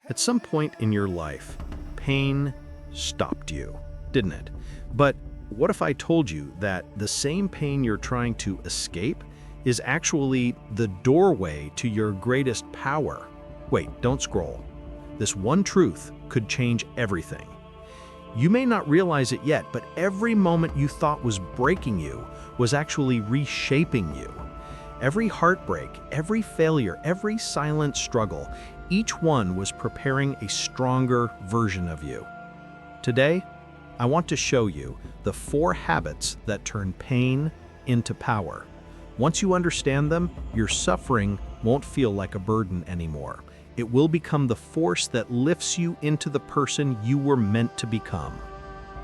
At some point in your life, pain stopped you, didn't it? But what if I told you that the same pain you're trying to escape is actually the doorway to your greatest power? Wait, don't scroll. This one truth could change everything. You may not realize it yet, but every moment you thought was breaking you was actually reshaping you. Every heartbreak, every failure, every silent struggle, each one was preparing a stronger version of you. Today, I want to show you the 4 habits that turn pain into power. Once you understand them, your suffering won't feel like a burden anymore. It will become the force that lifts you into the person you were meant to become.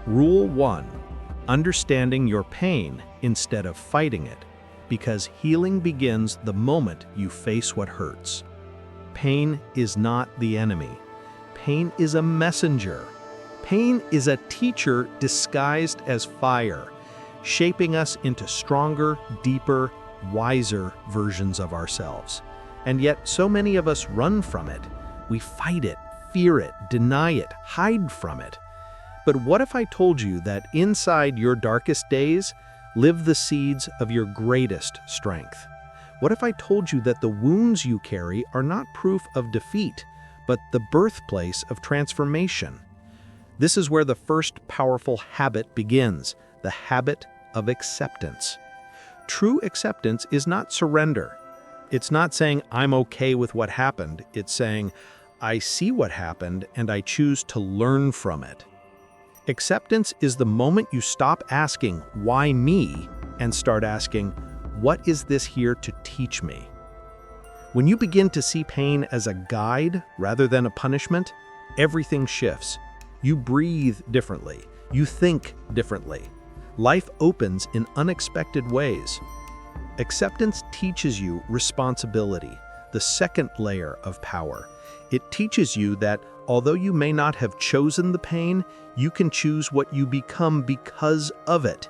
Rule 1: understanding your pain instead of fighting it, because healing begins the moment you face what hurts. Pain is not the enemy. Pain is a messenger. Pain is a teacher disguised as fire, shaping us into stronger, deeper, wiser versions of ourselves. And yet, so many of us run from it. We fight it, fear it, deny it, hide from it. But what if I told you that inside your darkest days live the seeds of your greatest strength? What if I told you that the wounds you carry are not proof of defeat, but the birthplace of transformation? This is where the first powerful habit begins, the habit of acceptance. True acceptance is not surrender. It's not saying, I'm okay with what happened. It's saying, I see what happened and I choose to learn from it. Acceptance is the moment you stop asking, why me, and start asking, what is this here to teach me? When you begin to see pain as a guide rather than a punishment, everything shifts. You breathe differently. You think differently. Life opens in unexpected ways. Acceptance teaches you responsibility, the second layer of power. It teaches you that although you may not have chosen the pain, you can choose what you become because of it.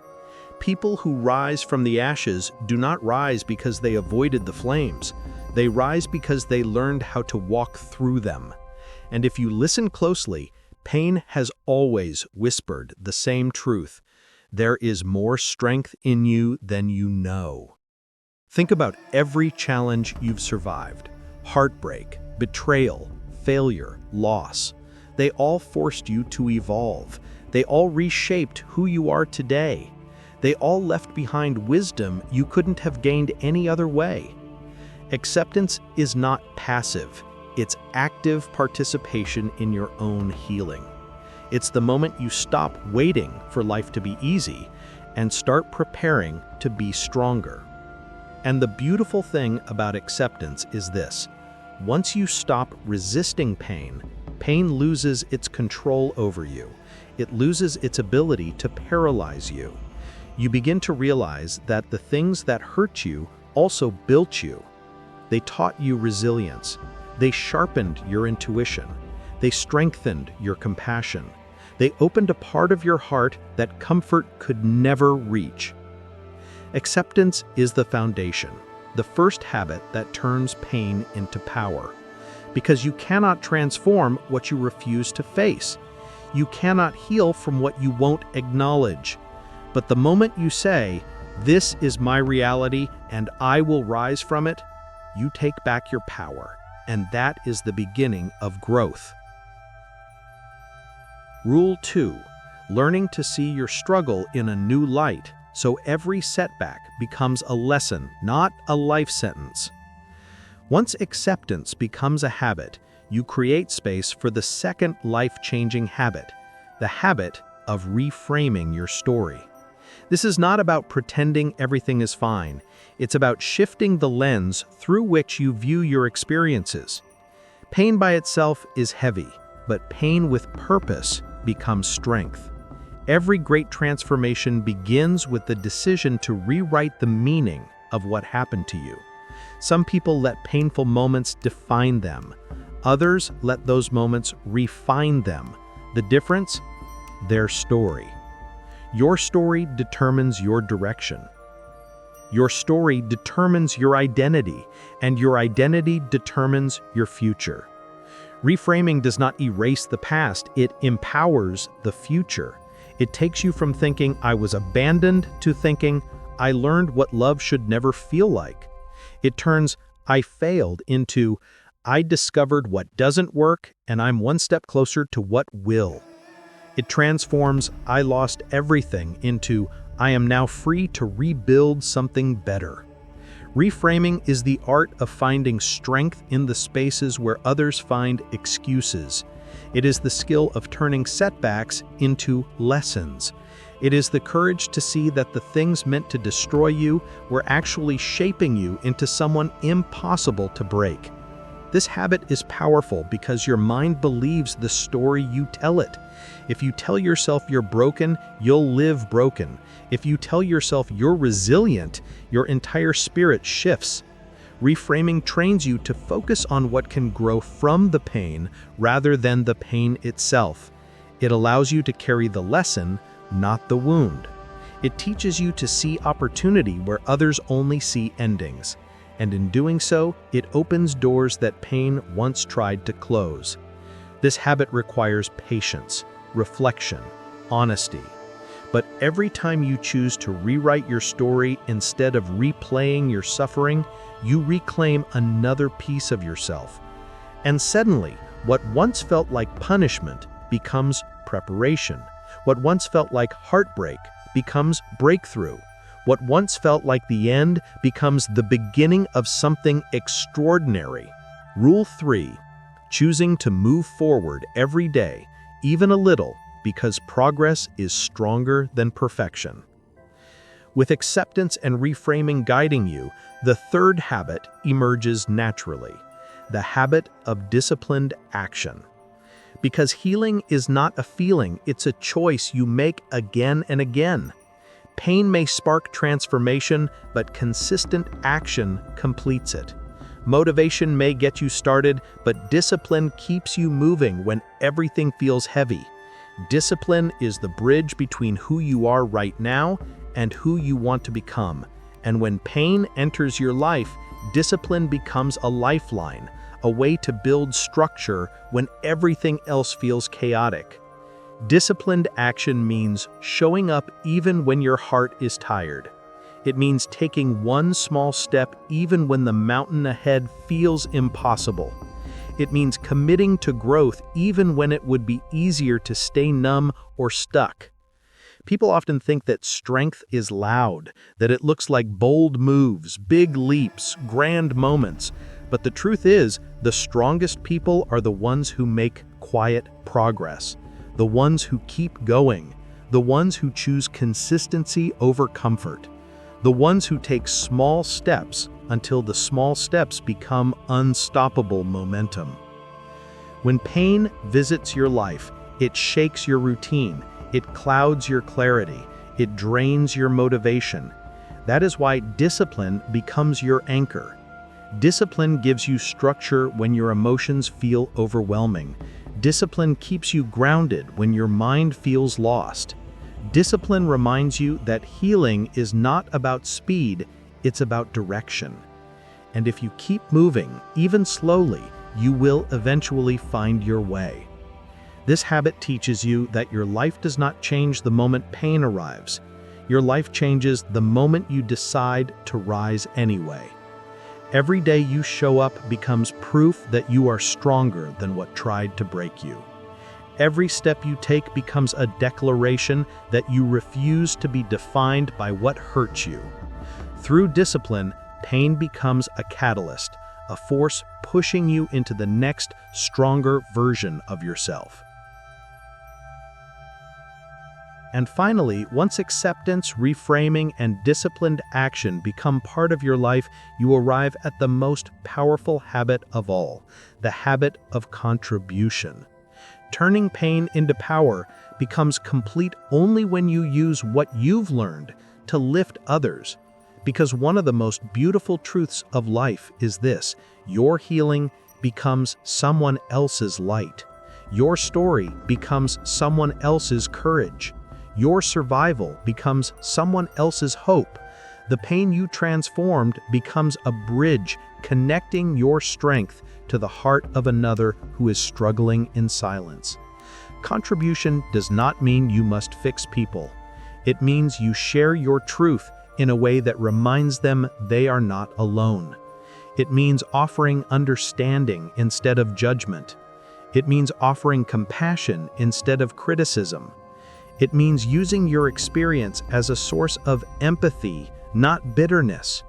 People who rise from the ashes do not rise because they avoided the flames. They rise because they learned how to walk through them. And if you listen closely, pain has always whispered the same truth. There is more strength in you than you know. Think about every challenge you've survived: heartbreak, betrayal, failure, loss. They all forced you to evolve. They all reshaped who you are today. They all left behind wisdom you couldn't have gained any other way. Acceptance is not passive. It's active participation in your own healing. It's the moment you stop waiting for life to be easy and start preparing to be stronger. And the beautiful thing about acceptance is this: once you stop resisting pain, pain loses its control over you. It loses its ability to paralyze you. You begin to realize that the things that hurt you also built you. They taught you resilience. They sharpened your intuition. They strengthened your compassion. They opened a part of your heart that comfort could never reach. Acceptance is the foundation, the first habit that turns pain into power. Because you cannot transform what you refuse to face. You cannot heal from what you won't acknowledge. But the moment you say, "This is my reality and I will rise from it," you take back your power. And that is the beginning of growth. Rule 2: learning to see your struggle in a new light, so every setback becomes a lesson, not a life sentence. Once acceptance becomes a habit, you create space for the second life-changing habit, the habit of reframing your story. This is not about pretending everything is fine. It's about shifting the lens through which you view your experiences. Pain by itself is heavy, but pain with purpose becomes strength. Every great transformation begins with the decision to rewrite the meaning of what happened to you. Some people let painful moments define them. Others let those moments refine them. The difference? Their story. Your story determines your direction. Your story determines your identity, and your identity determines your future. Reframing does not erase the past, it empowers the future. It takes you from thinking, "I was abandoned," to thinking, "I learned what love should never feel like." It turns "I failed" into "I discovered what doesn't work, and I'm one step closer to what will." It transforms "I lost everything" into "I am now free to rebuild something better." Reframing is the art of finding strength in the spaces where others find excuses. It is the skill of turning setbacks into lessons. It is the courage to see that the things meant to destroy you were actually shaping you into someone impossible to break. This habit is powerful because your mind believes the story you tell it. If you tell yourself you're broken, you'll live broken. If you tell yourself you're resilient, your entire spirit shifts. Reframing trains you to focus on what can grow from the pain rather than the pain itself. It allows you to carry the lesson, not the wound. It teaches you to see opportunity where others only see endings. And in doing so, it opens doors that pain once tried to close. This habit requires patience, reflection, honesty. But every time you choose to rewrite your story instead of replaying your suffering, you reclaim another piece of yourself. And suddenly, what once felt like punishment becomes preparation. What once felt like heartbreak becomes breakthrough. What once felt like the end becomes the beginning of something extraordinary. Rule 3. Choosing to move forward every day, even a little, because progress is stronger than perfection. With acceptance and reframing guiding you, the third habit emerges naturally, the habit of disciplined action. Because healing is not a feeling, it's a choice you make again and again. Pain may spark transformation, but consistent action completes it. Motivation may get you started, but discipline keeps you moving when everything feels heavy. Discipline is the bridge between who you are right now and who you want to become. And when pain enters your life, discipline becomes a lifeline, a way to build structure when everything else feels chaotic. Disciplined action means showing up even when your heart is tired. It means taking one small step even when the mountain ahead feels impossible. It means committing to growth even when it would be easier to stay numb or stuck. People often think that strength is loud, that it looks like bold moves, big leaps, grand moments. But the truth is, the strongest people are the ones who make quiet progress, the ones who keep going, the ones who choose consistency over comfort, the ones who take small steps until the small steps become unstoppable momentum. When pain visits your life, it shakes your routine, it clouds your clarity, it drains your motivation. That is why discipline becomes your anchor. Discipline gives you structure when your emotions feel overwhelming. Discipline keeps you grounded when your mind feels lost. Discipline reminds you that healing is not about speed, it's about direction. And if you keep moving, even slowly, you will eventually find your way. This habit teaches you that your life does not change the moment pain arrives. Your life changes the moment you decide to rise anyway. Every day you show up becomes proof that you are stronger than what tried to break you. Every step you take becomes a declaration that you refuse to be defined by what hurts you. Through discipline, pain becomes a catalyst, a force pushing you into the next, stronger version of yourself. And finally, once acceptance, reframing, and disciplined action become part of your life, you arrive at the most powerful habit of all, the habit of contribution. Turning pain into power becomes complete only when you use what you've learned to lift others. Because one of the most beautiful truths of life is this: your healing becomes someone else's light. Your story becomes someone else's courage. Your survival becomes someone else's hope. The pain you transformed becomes a bridge connecting your strength to the heart of another who is struggling in silence. Contribution does not mean you must fix people. It means you share your truth in a way that reminds them they are not alone. It means offering understanding instead of judgment. It means offering compassion instead of criticism. It means using your experience as a source of empathy, not bitterness.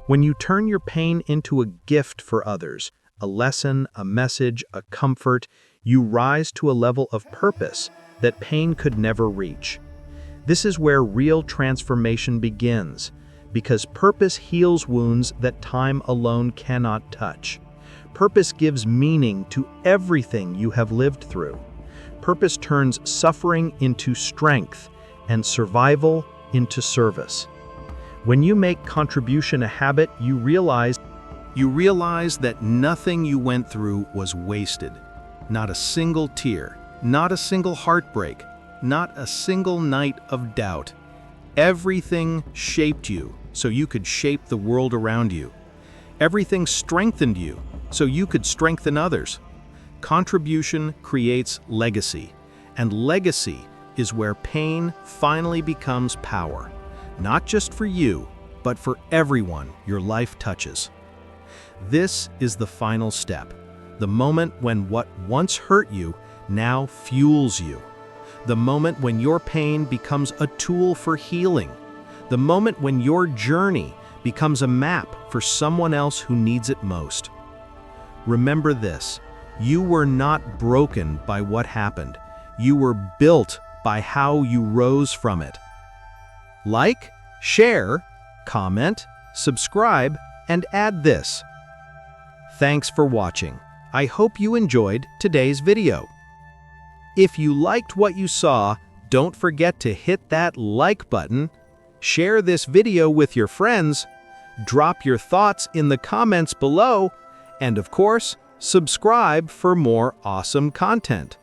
When you turn your pain into a gift for others, a lesson, a message, a comfort, you rise to a level of purpose that pain could never reach. This is where real transformation begins, because purpose heals wounds that time alone cannot touch. Purpose gives meaning to everything you have lived through. Purpose turns suffering into strength and survival into service. When you make contribution a habit, you realize that nothing you went through was wasted. Not a single tear, not a single heartbreak, not a single night of doubt. Everything shaped you so you could shape the world around you. Everything strengthened you so you could strengthen others. Contribution creates legacy, and legacy is where pain finally becomes power, not just for you, but for everyone your life touches. This is the final step, the moment when what once hurt you now fuels you. The moment when your pain becomes a tool for healing. The moment when your journey becomes a map for someone else who needs it most. Remember this, you were not broken by what happened. You were built by how you rose from it. Like, share, comment, subscribe, and add this. Thanks for watching. I hope you enjoyed today's video. If you liked what you saw, don't forget to hit that like button, share this video with your friends, drop your thoughts in the comments below, and of course, subscribe for more awesome content.